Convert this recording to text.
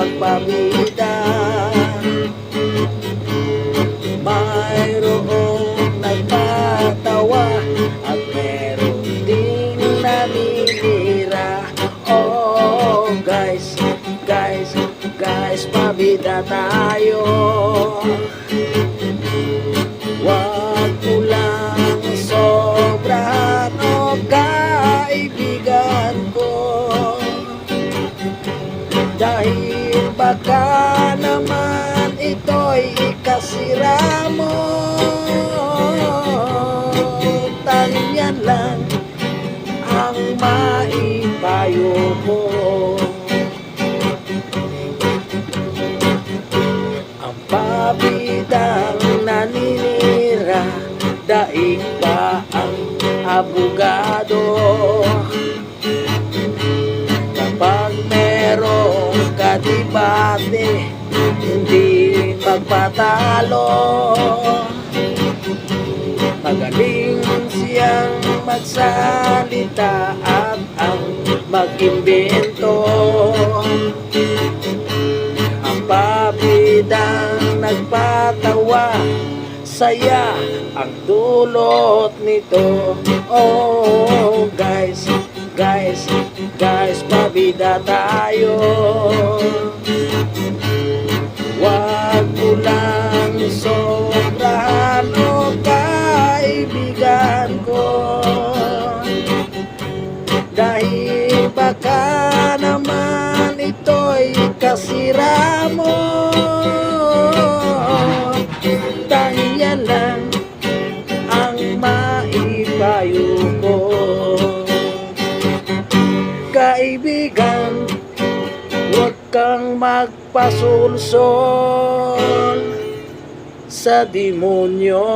magpabida. Mayroong nagpatawa at meron ding naninira. Oh guys, guys, guys, pabida tayo. Wag mo lang sobrahan, oh kaibigan ko, dahil baka naman ito'y ikasira mo. Tanging yan lang ang maipayo ko. Ang pabidang naninira, daig pa ang abogado. Kapag merong kadibate, hindi magpatalo. Magaling siyang magsalita at ang mag-imbento. Ang pabidang nagpatawa, saya ang dulot nito. Oh guys, guys, guys, pabida tayo. Wag mo lang sobrahan, oh kaibigan ko, dahil baka naman ito'y kasira mo. Tanging yan lang ang maipayo ko. Kaibigan, huwag kang magpasulsol sa demonyo.